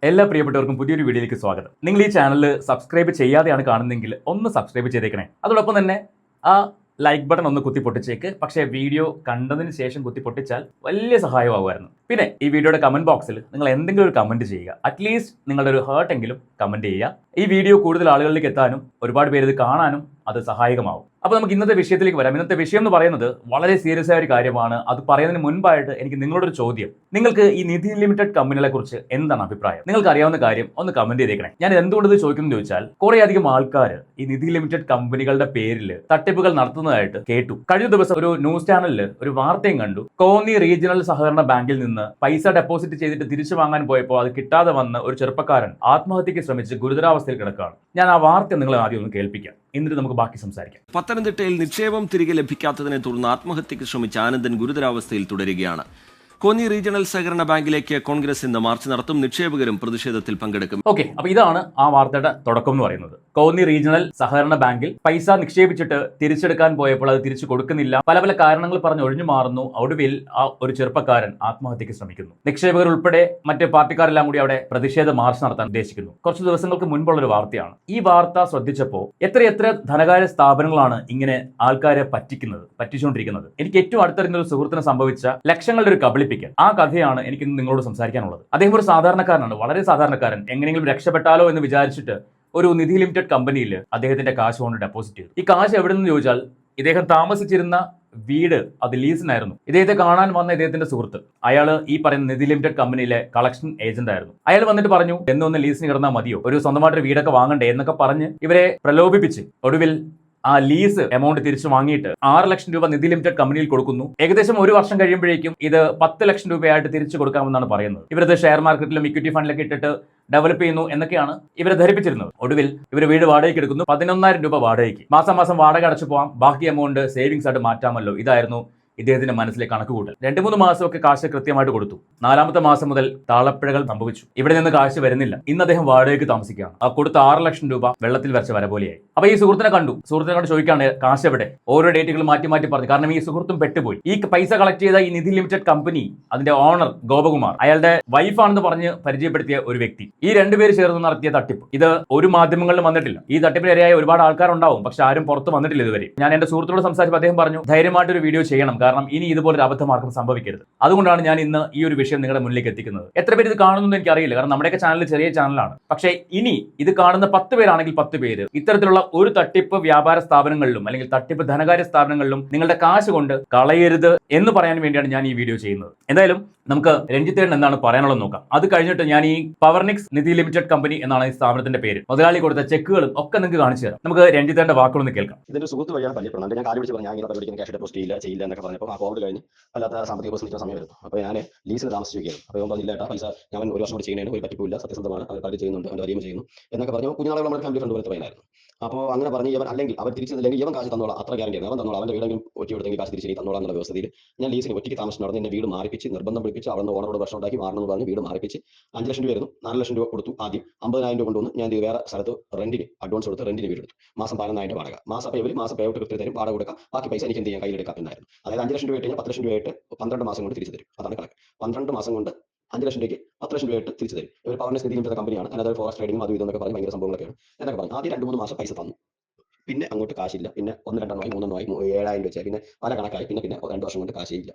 എല്ലാ പ്രിയപ്പെട്ടവർക്കും പുതിയൊരു വീഡിയോയിലേക്ക് സ്വാഗതം. നിങ്ങൾ ഈ ചാനൽ സബ്സ്ക്രൈബ് ചെയ്യാതെയാണ് കാണുന്നതെങ്കിൽ ഒന്ന് സബ്സ്ക്രൈബ് ചെയ്തേക്കണേ. അതോടൊപ്പം തന്നെ ആ ലൈക്ക് ബട്ടൺ ഒന്ന് കുത്തി പൊട്ടിച്ചേക്ക്. പക്ഷേ വീഡിയോ കണ്ടതിന് ശേഷം കുത്തി പൊട്ടിച്ചാൽ വലിയ സഹായമാകുമായിരുന്നു. പിന്നെ ഈ വീഡിയോയുടെ കമന്റ് ബോക്സിൽ നിങ്ങൾ എന്തെങ്കിലും ഒരു കമന്റ് ചെയ്യുക. അറ്റ്ലീസ്റ്റ് നിങ്ങളുടെ ഒരു ഹേർട്ട് എങ്കിലും കമന്റ് ചെയ്യുക. ഈ വീഡിയോ കൂടുതൽ ആളുകളിലേക്ക് എത്താനും ഒരുപാട് പേര് ഇത് കാണാനും അത് സഹായകമാവും. അപ്പോൾ നമുക്ക് ഇന്നത്തെ വിഷയത്തിലേക്ക് വരാം. ഇന്നത്തെ വിഷയം എന്ന് പറയുന്നത് വളരെ സീരിയസ് ആയ ഒരു കാര്യമാണ്. അത് പറയുന്നതിന് മുൻപായിട്ട് എനിക്ക് നിങ്ങളോടൊരു ചോദ്യം. നിങ്ങൾക്ക് ഈ നിധി ലിമിറ്റഡ് കമ്പനികളെ കുറിച്ച് എന്താണ് അഭിപ്രായം? നിങ്ങൾക്ക് അറിയാവുന്ന കാര്യം ഒന്ന് കമന്റ് ചെയ്തേക്കണേ. ഞാൻ എന്തുകൊണ്ട് ഇത് ചോദിക്കുന്നു ചോദിച്ചാൽ, കുറെ അധികം ആൾക്കാർ ഈ നിധി ലിമിറ്റഡ് കമ്പനികളുടെ പേരിൽ തട്ടിപ്പുകൾ നടത്തുന്നതായിട്ട് കേട്ടു. കഴിഞ്ഞ ദിവസം ഒരു ന്യൂസ് ചാനലിൽ ഒരു വാർത്തയും കണ്ടു. കോന്നി റീജിയണൽ സഹകരണ ബാങ്കിൽ നിന്ന് പൈസ ഡെപ്പോസിറ്റ് ചെയ്തിട്ട് തിരിച്ചു വാങ്ങാൻ പോയപ്പോൾ അത് കിട്ടാതെ വന്ന് ഒരു ചെറുപ്പക്കാരൻ ആത്മഹത്യക്ക് ശ്രമിച്ച് ഗുരുതരാവസ്ഥയിൽ കിടക്കുകയാണ്. ഞാൻ ആ വാർത്ത നിങ്ങളെ ആദ്യം ഒന്ന് കേൾപ്പിക്കാം, എന്നിട്ട് നമുക്ക് ബാക്കി സംസാരിക്കാം. പത്തനംതിട്ടയിൽ നിക്ഷേപം തിരികെ ലഭിക്കാത്തതിനെ തുടർന്ന് ആത്മഹത്യക്ക് ശ്രമിച്ച ആനന്ദൻ ഗുരുതരാവസ്ഥയിൽ തുടരുകയാണ്. കോന്നി റീജിയണൽ സഹകരണ ബാങ്കിലേക്ക് കോൺഗ്രസ് ഇന്ന് മാർച്ച് നടത്തും. നിക്ഷേപകരും പ്രതിഷേധത്തിൽ പങ്കെടുക്കും. ഓക്കെ, അപ്പൊ ഇതാണ് ആ വാർത്തയുടെ തുടക്കം എന്ന് പറയുന്നത്. കോന്നി റീജിയണൽ സഹകരണ ബാങ്കിൽ പൈസ നിക്ഷേപിച്ചിട്ട് തിരിച്ചെടുക്കാൻ പോയപ്പോൾ അത് തിരിച്ചു കൊടുക്കുന്നില്ല. പല പല കാരണങ്ങൾ പറഞ്ഞ് ഒഴിഞ്ഞു മാറുന്നു. ഒടുവിൽ ആ ഒരു ചെറുപ്പക്കാരൻ ആത്മഹത്യക്ക് ശ്രമിക്കുന്നു. നിക്ഷേപകർ ഉൾപ്പെടെ മറ്റ് പാർട്ടിക്കാരെല്ലാം കൂടി അവിടെ പ്രതിഷേധ മാർച്ച് നടത്താൻ ഉദ്ദേശിക്കുന്നു. കുറച്ച് ദിവസങ്ങൾക്ക് മുൻപുള്ള ഒരു വാർത്തയാണ്. ഈ വാർത്ത ശ്രദ്ധിച്ചപ്പോൾ എത്ര ധനകാര്യ സ്ഥാപനങ്ങളാണ് ഇങ്ങനെ ആൾക്കാരെ പറ്റിച്ചുകൊണ്ടിരിക്കുന്നത്. എനിക്ക് ഏറ്റവും അടുത്തറിയുന്ന ഒരു സുഹൃത്തിന് സംഭവിച്ച ലക്ഷങ്ങളുടെ ഒരു കബളിപ്പിക്കൽ, ആ കഥയാണ് എനിക്ക് നിങ്ങളോട് സംസാരിക്കാനുള്ളത്. അദ്ദേഹം ഒരു സാധാരണക്കാരനാണ്, വളരെ സാധാരണക്കാരൻ. എങ്ങനെയെങ്കിലും രക്ഷപ്പെട്ടാലോ എന്ന് വിചാരിച്ചിട്ട് ഒരു നിധി ലിമിറ്റഡ് കമ്പനിയിൽ അദ്ദേഹത്തിന്റെ കാശ് കൊണ്ട് ഡെപ്പോസിറ്റ് ചെയ്തു. ഈ കാശ് എവിടെ നിന്ന് ചോദിച്ചാൽ, ഇദ്ദേഹം താമസിച്ചിരുന്ന വീട് അത് ലീസിനായിരുന്നു. ഇദ്ദേഹത്തെ കാണാൻ വന്ന ഇദ്ദേഹത്തിന്റെ സുഹൃത്ത്, അയാൾ ഈ പറയുന്ന നിധി ലിമിറ്റഡ് കമ്പനിയിലെ കളക്ഷൻ ഏജന്റ് ആയിരുന്നു. അയാൾ വന്നിട്ട് പറഞ്ഞു, എന്നൊന്ന് ലീസിന് കിടന്നാൽ മതിയോ, ഒരു സ്വന്തമായിട്ടൊരു വീടൊക്കെ വാങ്ങണ്ടേ എന്നൊക്കെ പറഞ്ഞ് ഇവരെ പ്രലോഭിപ്പിച്ച് ഒടുവിൽ ആ ലീസ് എമൗണ്ട് തിരിച്ചു വാങ്ങിയിട്ട് 6 ലക്ഷം രൂപ നിധി ലിമിറ്റഡ് കമ്പനിയിൽ കൊടുക്കുന്നു. ഏകദേശം ഒരു വർഷം കഴിയുമ്പോഴേക്കും ഇത് 10 ലക്ഷം രൂപയായിട്ട് തിരിച്ചു കൊടുക്കാമെന്നാണ് പറയുന്നത്. ഇവരത് ഷെയർ മാർക്കറ്റിലും ഇക്വിറ്റി ഫണ്ടിലൊക്കെ ഇട്ടിട്ട് ഡെവലപ്പ് ചെയ്യുന്നു എന്നൊക്കെയാണ് ഇവരെ ധരിപ്പിച്ചിരുന്നത്. ഒടുവിൽ ഇവർ വീട് വാടകയ്ക്ക് എടുക്കുന്നു. 11,000 രൂപ വാടകയ്ക്ക്. മാസം വാടക അടച്ചു പോകാം, ബാക്കി എമൗണ്ട് സേവിങ്സ് ആയിട്ട് മാറ്റാമല്ലോ. ഇതായിരുന്നു ഇദ്ദേഹത്തിന്റെ മനസ്സിലെ കണക്കുകൂട്ടൽ. 2-3 മാസമൊക്കെ കാശ് കൃത്യമായിട്ട് കൊടുത്തു. 4-ാമത്തെ മാസം മുതൽ താളപ്പിഴകൾ സംഭവിച്ചു. ഇവിടെ നിന്ന് കാശ് വരുന്നില്ല. ഇന്ന് അദ്ദേഹം വാടകയ്ക്ക് താമസിക്കുകയാണ്. ആ കൊടുത്ത 6 ലക്ഷം രൂപ വെള്ളത്തിൽ വരച്ച വര പോലെയായി. അപ്പൊ ഈ സുഹൃത്തിനെ കണ്ടു ചോദിക്കാണ് കാശ് എവിടെ. ഓരോ ഡേറ്റുകൾ മാറ്റി പറഞ്ഞു. കാരണം ഈ സുഹൃത്തും പെട്ടുപോയി. ഈ പൈസ കളക്ട് ചെയ്ത ഈ നിധി ലിമിറ്റഡ് കമ്പനി അതിന്റെ ഓണർ ഗോപകുമാർ, അയാളുടെ വൈഫാണെന്ന് പറഞ്ഞ് പരിചയപ്പെടുത്തിയ ഒരു വ്യക്തി. ഈ രണ്ടുപേര് ചേർന്ന് നടത്തിയ തട്ടിപ്പ് ഇത് ഒരു മാധ്യമങ്ങളിലും വന്നിട്ടില്ല. ഈ തട്ടിപ്പിന് ഇരയായ ഒരുപാട് ആൾക്കാരുണ്ടാവും, പക്ഷെ ആരും പുറത്ത് വന്നിട്ടില്ല ഇതുവരെ. ഞാൻ എന്റെ സുഹൃത്തിനോട് സംസാരിച്ചപ്പോൾ അദ്ദേഹം പറഞ്ഞു, ധൈര്യമായിട്ടൊരു വീഡിയോ ചെയ്യണം, കാരണം ഇനി ഇതുപോലൊരു അബദ്ധമാർക്കും സംഭവിക്കരുത്. അതുകൊണ്ടാണ് ഞാൻ ഇന്ന് ഈ ഒരു വിഷയം നിങ്ങളുടെ മുന്നിലേക്ക് എത്തിക്കുന്നത്. എത്ര പേര് ഇത് കാണുന്നു എനിക്ക് അറിയില്ല, കാരണം നമ്മുടെയൊക്കെ ചാനൽ ചെറിയ ചാനലാണ്. പക്ഷേ ഇനി ഇത് കാണുന്ന 10 പേരാണെങ്കിൽ 10 പേര് ഇത്തരത്തിലുള്ള ഒരു തട്ടിപ്പ് വ്യാപാര സ്ഥാപനങ്ങളിലും അല്ലെങ്കിൽ തട്ടിപ്പ് ധനകാര്യ സ്ഥാപനങ്ങളിലും നിങ്ങളുടെ കാശ് കൊണ്ട് കളയരുത് എന്ന് പറയാൻ വേണ്ടിയാണ് ഞാൻ ഈ വീഡിയോ ചെയ്യുന്നത്. എന്തായാലും നമുക്ക് രഞ്ജിത്തേട്ടൻ എന്താണ് പറയാനുള്ളത് നോക്കാം. അത് കഴിഞ്ഞിട്ട് ഞാൻ ഈ പവർനിക്സ് നിധി ലിമിറ്റഡ് കമ്പനി എന്നാണ് ഈ സ്ഥാപനത്തിന്റെ പേര്, മുതലാളി കൊടുത്ത ചെക്കുകളും ഒക്കെ നിങ്ങൾക്ക് കാണിച്ചു തരാം. നമുക്ക് രഞ്ജിത്തേട്ടന്റെ വാക്കുകളൊന്ന് കേൾക്കാം. ഇതിന്റെ സുഹൃത്ത് വഴിയാണ് പരിചയപ്പെടുന്നത്. ഞാൻ കാര്യം വിളിച്ച് പറഞ്ഞു, ഞാൻ ഇങ്ങനെ പരിപാടിക്ക് ക്യാഷ് ഡെപ്പോസിറ്റ് ചെയ്യില്ല എന്നൊക്കെ പറഞ്ഞപ്പോൾ ആ കോവിഡ് കഴിഞ്ഞ് അല്ലാത്ത സാമ്പത്തിക പ്രശ്നം സമയം വരുന്നു. അപ്പോൾ ഞാൻ ലീസിന് താമസിക്കുകയാണ്. അപ്പോൾ പറഞ്ഞില്ല ഏട്ടാ, പൈസ ഞാൻ 1 വർഷം കൂടി ചെയ്യുന്നതിന് ഒരു പറ്റിപ്പില്ല, സത്യസന്ധമാണ്, അവർ കാര്യം ചെയ്യുന്നുണ്ട്, അവൻ്റെ കാര്യം ചെയ്യുന്നു എന്നൊക്കെ പറഞ്ഞു. കുഞ്ഞുനാളുകൾ നമ്മുടെ ഫാമിലി ഫ്രണ്ട് പോലത്തെ പയ്യനായിരുന്നു. അപ്പോൾ അങ്ങനെ പറഞ്ഞ് ഇവൻ അല്ലെങ്കിൽ അവർ തിരിച്ചില്ലെങ്കിൽ ഇവൻ കാശ് തന്നോളാം, അത്ര ഗ്യാരണ്ടി ആണ്, അവൻ തന്നോളാം, അവൻ്റെ വീടെങ്കിലും ഒറ്റ കൊടുത്തെങ്കിൽ കാശ് തിരിച്ചു തന്നോളാം എന്നുള്ള വ്യവസ്ഥയിൽ ഞാൻ ലീസിന് ഒറ്റയ്ക്ക് താമസം നടന്ന് എന്നെ വീട് മാറിപ്പിച്ച് നിർബന്ധം പിടിപ്പിച്ച് അവിടെ ഓണറോട് പ്രശ്നം ഉണ്ടാക്കി മാറണമെന്ന് പറഞ്ഞ് വീട് മാറിപ്പിച്ച് 5 ലക്ഷം രൂപയായിരുന്നു. 4 ലക്ഷം രൂപ കൊടുത്തു. ആദ്യം 50,000 രൂപ കൊണ്ടുവന്ന് ഞാൻ വേറെ സ്ഥലത്ത് റെന്റിന് അഡ്വാൻസ് കൊടുത്ത് റെന്റിന് വീട് എടുത്തു. മാസം 11,000 വാടക. മാസം പേ ഔട്ട് കൃത്യം തരും, വാടക കൊടുക്കാം, ബാക്കി പൈസ എനിക്ക് എന്ത് ചെയ്യാൻ കയ്യിലെടുക്കാം എന്നായിരുന്നു. അതായത് 5 ലക്ഷം രൂപ കഴിഞ്ഞാൽ 10 ലക്ഷം രൂപയായിട്ട് 12 മാസം കൊണ്ട് തിരിച്ചു തരും. അതാണ് കണക്ക്. 12 മാസം കൊണ്ട് 5 ലക്ഷം രൂപയ്ക്ക് 10 ലക്ഷം രൂപയായിട്ട് തിരിച്ചു തരും. ഇവർ പവർനെസ് നിധി ലിമിറ്റഡ് കമ്പനിയാണ്. അതായത് ഫോറസ്റ്റ് ട്രേഡിംഗ് അത് ഇതൊക്കെ പറഞ്ഞ് ഭയങ്കര സംഭവങ്ങളൊക്കെയാണ് എന്നൊക്കെ പറഞ്ഞു. ആദ്യം 2-3 മാസം പൈസ തന്നു. പിന്നെ അങ്ങോട്ട് കാശില്ല. പിന്നെ 1-2 3 7,000 വെച്ചാൽ പിന്നെ പല കണക്കായി. പിന്നെ 2 വർഷം കൊണ്ട് കാശില്ല.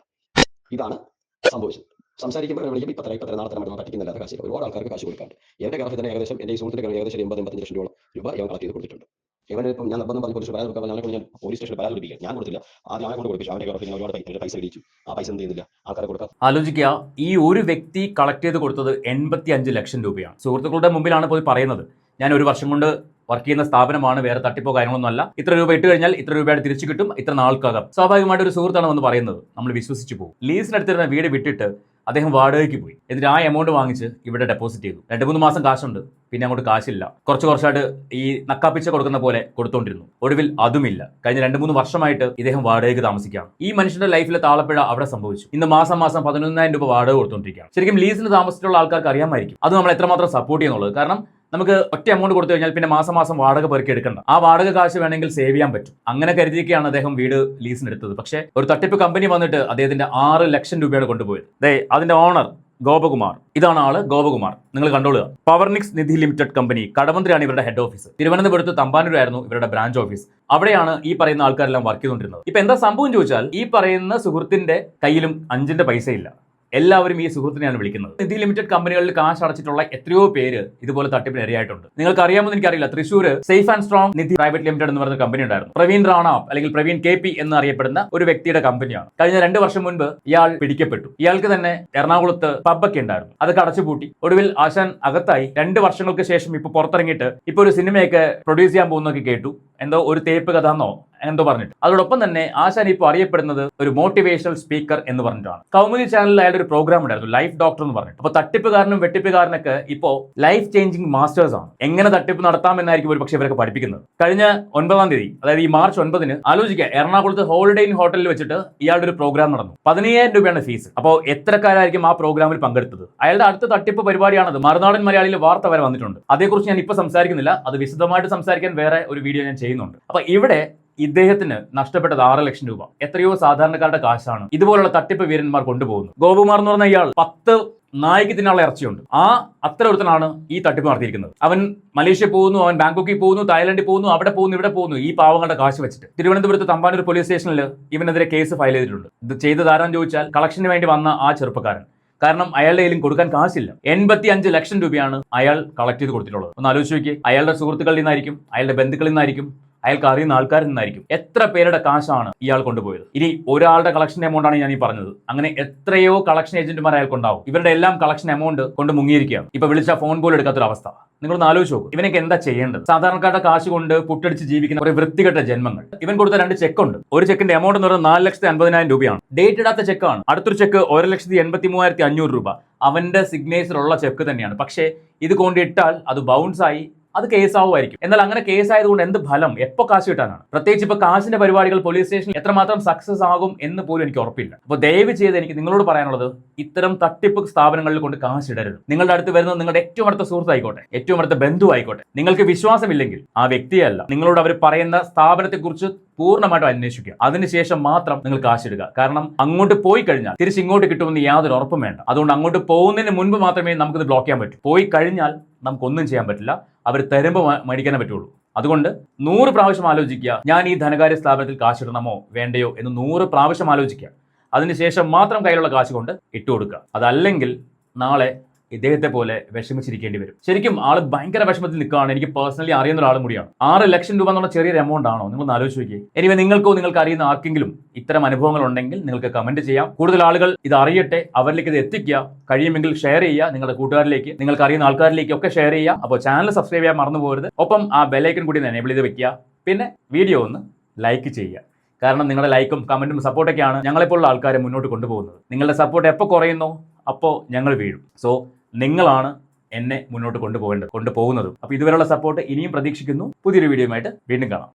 ഇതാണ് സംഭവിച്ചത്. സംസാരിക്കുമ്പോൾ വിളിക്കും ഇപ്പം നാളെ തന്നെ പറ്റിക്കുന്നില്ലാത്ത കാശില്ല. ഒരുപാട് ആൾക്കാർക്ക് കാശ് കൊടുക്കാണ്ട്. എന്റെ ഗ്രാഫിൽ തന്നെ ഏകദേശം എന്റെ ഈ സുഹൃത്തിന്റെ ഏകദേശം 80-85 ലക്ഷം രൂപ ഇവൻ കളക്ട് ചെയ്ത് കൊടുത്തിട്ടുണ്ട്. ഇവനെ ഇപ്പം ഞാൻ നിർബന്ധം പറഞ്ഞ് പോലീസ് പരാതി കൊടുക്കാൻ ഞാൻ പോലീസ് സ്റ്റേഷനിൽ പരാതി കൊടുപ്പിക്കുക. ഞാൻ കൊടുത്തില്ല, ആദ്യം അവനെ കൊണ്ട് കൊടുപ്പിച്ചു. അവന്റെ ഗ്രാഫിൽ ഒരുപാട് പൈസ ഇടിച്ചു. ആ പൈസ എന്ത് ചെയ്യുന്നില്ല, ആൾക്കാരെ കൊടുക്കാം. ആലോചിക്കുക, ഈ ഒരു വ്യക്തി കളക്ട് ചെയ്ത് കൊടുത്തത് 85 ലക്ഷം രൂപയാണ്. സുഹൃത്തുക്കളുടെ മുമ്പിലാണ് പോയി പറയുന്നത്, ഞാൻ 1 വർഷം കൊണ്ട് വർക്ക് ചെയ്യുന്ന സ്ഥാപനമാണ്, വേറെ തട്ടിപ്പോ കാര്യങ്ങളൊന്നും അല്ല, ഇത്ര രൂപ ഇട്ട് കഴിഞ്ഞാൽ ഇത്ര രൂപയായിട്ട് തിരിച്ചു കിട്ടും, ഇത്ര നാൾക്കകം. സ്വാഭാവികമായിട്ട് ഒരു സുഹൃത്താണ് വന്ന് പറയുന്നത്, നമ്മൾ വിശ്വസിച്ചു പോകും. ലീസിനെടുത്തിരുന്ന വീട് വിട്ടിട്ട് അദ്ദേഹം വാടകയ്ക്ക് പോയി. എന്നിട്ട് ആ എമൗണ്ട് വാങ്ങിച്ച് ഇവിടെ ഡെപ്പോസിറ്റ് ചെയ്തു. 2-3 മാസം കാശുണ്ട്, പിന്നെ അങ്ങോട്ട് കാശില്ല. കുറച്ചായിട്ട് ഈ നക്കാപ്പിച്ച കൊടുക്കുന്ന പോലെ കൊടുത്തോണ്ടിരുന്നു. ഒടുവിൽ അതുമില്ല. കഴിഞ്ഞ 2-3 വർഷമായിട്ട് ഇദ്ദേഹം വാടകയ്ക്ക് താമസിക്കുകയാണ്. ഈ മനുഷ്യന്റെ ലൈഫിലെ താളപ്പിഴ അവിടെ സംഭവിച്ചു. ഇന്ന് മാസം 11,000 രൂപ വാടക കൊടുത്തോണ്ടിരിക്കുകയാണ്. ശരിക്കും ലീസിന് താമസിച്ചിട്ടുള്ള ആൾക്കാർക്ക് അറിയാമായിരിക്കും അത് നമ്മൾ എത്രമാത്രം സപ്പോർട്ട് ചെയ്യുന്നുള്ളത്. കാരണം നമുക്ക് ഒറ്റ എമൗണ്ട് കൊടുത്തു കഴിഞ്ഞാൽ പിന്നെ മാസം വാടക പെറുക്കി എടുക്കണ്ട. ആ വാടക കാശ് വേണമെങ്കിൽ സേവ് ചെയ്യാൻ പറ്റും. അങ്ങനെ കരുതിയൊക്കെയാണ് അദ്ദേഹം വീട് ലീസിന് എടുത്തത്. പക്ഷേ ഒരു തട്ടിപ്പ് കമ്പനി വന്നിട്ട് അദ്ദേഹത്തിന്റെ 6 ലക്ഷം രൂപയാണ് കൊണ്ടുപോയത്. അതിന്റെ ഓണർ ഗോപകുമാർ. ഇതാണ് ആള് ഗോപകുമാർ. നിങ്ങൾ കണ്ടോളുക. പവർനിക്സ് നിധി ലിമിറ്റഡ് കമ്പനി കടമന്ത്രിയാണ് ഇവരുടെ ഹെഡ് ഓഫീസ്. തിരുവനന്തപുരത്ത് തമ്പാനൂരായിരുന്നു ഇവരുടെ ബ്രാഞ്ച് ഓഫീസ്. അവിടെയാണ് ഈ പറയുന്ന ആൾക്കാരെല്ലാം വർക്ക് ചെയ്തുകൊണ്ടിരുന്നത്. ഇപ്പൊ എന്താ സംഭവം ചോദിച്ചാൽ, ഈ പറയുന്ന സുഹൃത്തിന്റെ കയ്യിലും 5 പൈസയില്ല. എല്ലാവരും ഈ സുഹൃത്തിനെയാണ് വിളിക്കുന്നത്. നിധി ലിമിറ്റഡ് കമ്പനികളിൽ കാശ് അടച്ചിട്ടുള്ള എത്രയോ പേര് ഇതുപോലെ തട്ടിപ്പിന് ഇരയായിട്ടുണ്ട്. നിങ്ങൾക്ക് അറിയാമെന്ന് എനിക്കറിയില്ല. Thrissur safe and strong Nidhi private limited എന്ന് പറയുന്ന കമ്പനി ഉണ്ടായിരുന്നു. പ്രവീൺ റാണ അല്ലെങ്കിൽ പ്രവീൺ KP എന്ന് അറിയപ്പെടുന്ന ഒരു വ്യക്തിയുടെ കമ്പനിയാണ്. കഴിഞ്ഞ 2 വർഷം മുൻപ് ഇയാൾ പിടിക്കപ്പെട്ടു. ഇയാൾക്ക് തന്നെ എറണാകുളത്ത് പബ്ബൊക്കെ ഉണ്ടായിരുന്നു. അതൊക്കെ അടച്ചുപൂട്ടി. ഒടുവിൽ ആശാൻ അകത്തായി. 2 വർഷങ്ങൾക്ക് ശേഷം ഇപ്പൊ പുറത്തിറങ്ങിയിട്ട് ഇപ്പൊ ഒരു സിനിമയൊക്കെ പ്രൊഡ്യൂസ് ചെയ്യാൻ പോകുന്നൊക്കെ കേട്ടു. എന്തോ ഒരു തേപ്പ് കഥ എന്തോ പറഞ്ഞിട്ട്. അതോടൊപ്പം തന്നെ ആശാൻ ഇപ്പോൾ അറിയപ്പെടുന്നത് ഒരു മോട്ടിവേഷണൽ സ്പീക്കർ എന്ന് പറഞ്ഞിട്ടാണ്. കൗമുദി ചാനലിൽ അയാളുടെ ഒരു പ്രോഗ്രാം ഉണ്ടായിരുന്നു, ലൈഫ് ഡോക്ടർ എന്ന് പറഞ്ഞിട്ട്. അപ്പോൾ തട്ടിപ്പുകാരനും വെട്ടിപ്പുകാരനൊക്കെ ഇപ്പോൾ ലൈഫ് ചേഞ്ചിങ് മാസ്റ്റേഴ്സ് ആണ്. എങ്ങനെ തട്ടിപ്പ് നടത്താമെന്നായിരിക്കും ഒരു പക്ഷേ ഇവരൊക്കെ പഠിപ്പിക്കുന്നത്. കഴിഞ്ഞ 9-ാം തീയതി, അതായത് ഈ മാർച്ച് 9-ന് ആലോചിക്കുക, എറണാകുളത്ത് ഹോളിഡേ ഇൻ ഹോട്ടലിൽ വെച്ചിട്ട് ഇയാളുടെ ഒരു പ്രോഗ്രാം നടന്നു. 15,000 രൂപയാണ് ഫീസ്. അപ്പോൾ എത്രക്കാരായിരിക്കും ആ പ്രോഗ്രാമിൽ പങ്കെടുത്തത്? അയാളുടെ അടുത്ത തട്ടിപ്പ് പരിപാടിയാണത്. മറുനാടൻ മലയാളിയിൽ വാർത്ത വരെ വന്നിട്ടുണ്ട്. അതേക്കുറിച്ച് ഞാൻ ഇപ്പോൾ സംസാരിക്കുന്നില്ല. അത് വിശദമായിട്ട് സംസാരിക്കാൻ വേറെ ഒരു വീഡിയോ ഞാൻ ചെയ്യുന്നുണ്ട്. അപ്പോൾ ഇവിടെ ഇദ്ദേഹത്തിന് നഷ്ടപ്പെട്ടത് 6 ലക്ഷം രൂപ. എത്രയോ സാധാരണക്കാരുടെ കാശാണ് ഇതുപോലുള്ള തട്ടിപ്പ് വീരന്മാർ കൊണ്ടുപോകുന്നത്. ഗോപകുമാർ എന്ന് പറഞ്ഞ ഇയാൾ 10 നായ്ക്ക് തിന്നാനുള്ള ഇറച്ചിയുണ്ട്. അത്ര ഒരുത്തനാണ് ഈ തട്ടിപ്പ് നടത്തിയിരിക്കുന്നത്. അവൻ മലേഷ്യ പോകുന്നു, അവൻ ബാങ്കോക്കിൽ പോകുന്നു, തായ്ലൻഡിൽ പോകുന്നു, അവിടെ പോകുന്നു, ഇവിടെ പോകുന്നു, ഈ പാവങ്ങളുടെ കാശ് വെച്ചിട്ട്. തിരുവനന്തപുരത്ത് തമ്പാനൂർ പോലീസ് സ്റ്റേഷനിൽ ഇവനെതിരെ കേസ് ഫയൽ ചെയ്തിട്ടുണ്ട്. ഇത് ചെയ്തതാരാന്ന് ചോദിച്ചാൽ കളക്ഷന് വേണ്ടി വന്ന ആ ചെറുപ്പക്കാരൻ. കാരണം അയാളുടെ കയ്യിലും കൊടുക്കാൻ കാശില്ല. 85 ലക്ഷം രൂപയാണ് അയാൾ കളക്ട് ചെയ്ത് കൊടുത്തിട്ടുള്ളത്. ഒന്ന് ആലോചിച്ച് നോക്കി. അയാളുടെ സുഹൃത്തുക്കളിൽ നിന്നായിരിക്കും, അയാളുടെ ബന്ധുക്കളിൽ നിന്നായിരിക്കും, അയാൾക്ക് അറിയുന്ന ആൾക്കാരിൽ നിന്നായിരിക്കും. എത്ര പേരുടെ കാശാണ് ഇയാൾ കൊണ്ടുപോയത്? ഇനി ഒരാളുടെ കളക്ഷൻ എമൗണ്ട് ആണ് ഞാൻ ഈ പറഞ്ഞത്. അങ്ങനെ എത്രയോ കളക്ഷൻ ഏജന്റുമാർ അയാൾക്കുണ്ടാവും. ഇവരുടെ എല്ലാം കളക്ഷൻ എമൗണ്ട് കൊണ്ട് മുങ്ങിയിരിക്കുകയാണ്. ഇപ്പൊ വിളിച്ച ഫോൺ പോലും എടുക്കാത്തൊരു അവസ്ഥ. നിങ്ങളൊന്ന് ആലോചിച്ച് നോക്കും. ഇവനൊക്കെ എന്താ ചെയ്യേണ്ടത്? സാധാരണക്കാരുടെ കാശ് കൊണ്ട് പുട്ടടിച്ച് ജീവിക്കുന്ന ഒരു വൃത്തികെട്ട ജന്മങ്ങൾ. ഇവൻ കൊടുത്ത 2 ചെക്ക് ഉണ്ട്. ഒരു ചെക്കിന്റെ എമൗണ്ട് എന്ന് പറയുന്നത് 4,50,000 രൂപയാണ്. ഡേറ്റ് ഇടാത്ത ചെക്കാണ്. അടുത്തൊരു ചെക്ക് 1,83,500 രൂപ. അവന്റെ സിഗ്നേച്ചർ ഉള്ള ചെക്ക് തന്നെയാണ്. പക്ഷേ ഇത് കൊണ്ടിട്ടാൽ അത് ബൗൺസ് ആയി, അത് കേസാവുമായിരിക്കും. എന്നാൽ അങ്ങനെ കേസായതുകൊണ്ട് എന്ത് ഫലം? എപ്പോൾ കാശ് കിട്ടാനാണ്? പ്രത്യേകിച്ച് ഇപ്പൊ കാശിന്റെ പരിപാടികൾ പോലീസ് സ്റ്റേഷനിൽ എത്രമാത്രം സക്സസ് ആകും എന്ന് പോലും എനിക്ക് ഉറപ്പില്ല. അപ്പോൾ ദയവ് ചെയ്ത് എനിക്ക് നിങ്ങളോട് പറയാനുള്ളത്, ഇത്തരം തട്ടിപ്പ് സ്ഥാപനങ്ങളിൽ കൊണ്ട് കാശ് ഇടരുത്. നിങ്ങളുടെ അടുത്ത് വരുന്നത് നിങ്ങളുടെ ഏറ്റവും അടുത്ത സുഹൃത്തായിക്കോട്ടെ, ഏറ്റവും അടുത്ത ബന്ധു ആയിക്കോട്ടെ. നിങ്ങൾക്ക് വിശ്വാസമില്ലെങ്കിൽ ആ വ്യക്തിയല്ല, നിങ്ങളോട് അവർ പറയുന്ന സ്ഥാപനത്തെക്കുറിച്ച് പൂർണ്ണമായിട്ടും അന്വേഷിക്കുക. അതിനുശേഷം മാത്രം നിങ്ങൾ കാശിടുക. കാരണം അങ്ങോട്ട് പോയി കഴിഞ്ഞാൽ തിരിച്ച് ഇങ്ങോട്ട് കിട്ടുമെന്ന് യാതൊരു ഉറപ്പും വേണ്ട. അതുകൊണ്ട് അങ്ങോട്ട് പോകുന്നതിന് മുൻപ് മാത്രമേ നമുക്കിത് ബ്ലോക്ക് ചെയ്യാൻ പറ്റൂ. പോയി കഴിഞ്ഞാൽ നമുക്കൊന്നും ചെയ്യാൻ പറ്റില്ല. അവർ തരുമ്പോൾ മേടിക്കാനേ പറ്റുള്ളൂ. അതുകൊണ്ട് 100 പ്രാവശ്യം ആലോചിക്കുക. ഞാൻ ഈ ധനകാര്യ സ്ഥാപനത്തിൽ കാശിടണമോ വേണ്ടയോ എന്ന് 100 പ്രാവശ്യം ആലോചിക്കുക. അതിനുശേഷം മാത്രം കയ്യിലുള്ള കാശ് കൊണ്ട് ഇട്ടു കൊടുക്കുക. അതല്ലെങ്കിൽ നാളെ ഇദ്ദേഹത്തെ പോലെ വിഷമിച്ചിരിക്കേണ്ടി വരും. ശരിക്കും ആള് ഭയങ്കര വിഷമത്തിൽ നിൽക്കുകയാണ്. എനിക്ക് പേഴ്സണലി അറിയുന്ന ഒരാളും കൂടിയാണ്. 6 ലക്ഷം രൂപ എന്നുള്ള ചെറിയൊരു എമൗണ്ട് ആണോ? നിങ്ങൾ ആലോചിച്ച് നോക്കിയേ. എനിവേ നിങ്ങൾക്ക് അറിയുന്ന ആർക്കെങ്കിലും ഇത്തരം അനുഭവങ്ങൾ ഉണ്ടെങ്കിൽ നിങ്ങൾക്ക് കമന്റ് ചെയ്യാം. കൂടുതൽ ആളുകൾ ഇത് അറിയട്ടെ, അവരിലേക്ക് ഇത് എത്തിക്കുക. കഴിയുമെങ്കിൽ ഷെയർ ചെയ്യുക. നിങ്ങളുടെ കൂട്ടുകാരിലേക്ക്, നിങ്ങൾക്ക് അറിയുന്ന ആൾക്കാരിലേക്ക് ഒക്കെ ഷെയർ ചെയ്യുക. അപ്പോൾ ചാനൽ സബ്സ്ക്രൈബ് ചെയ്യാൻ മറന്നു പോകരുത്. ഒപ്പം ആ ബെല്ലൈക്കൺ കൂടി എനേബിൾ ചെയ്ത് വെക്കുക. പിന്നെ വീഡിയോ ഒന്ന് ലൈക്ക് ചെയ്യുക. കാരണം നിങ്ങളുടെ ലൈക്കും കമന്റും സപ്പോർട്ടൊക്കെയാണ് ഞങ്ങളെപ്പോലുള്ള ആൾക്കാരെ മുന്നോട്ട് കൊണ്ടുപോകുന്നത്. നിങ്ങളുടെ സപ്പോർട്ട് എപ്പോൾ കുറയുന്നോ അപ്പോൾ ഞങ്ങൾ വീഴും. സോ നിങ്ങളാണ് എന്നെ മുന്നോട്ട് കൊണ്ടുപോകുന്നത്. അപ്പോൾ ഇതുവരെയുള്ള സപ്പോർട്ട് ഇനിയും പ്രതീക്ഷിക്കുന്നു. പുതിയൊരു വീഡിയോയുമായിട്ട് വീണ്ടും കാണാം.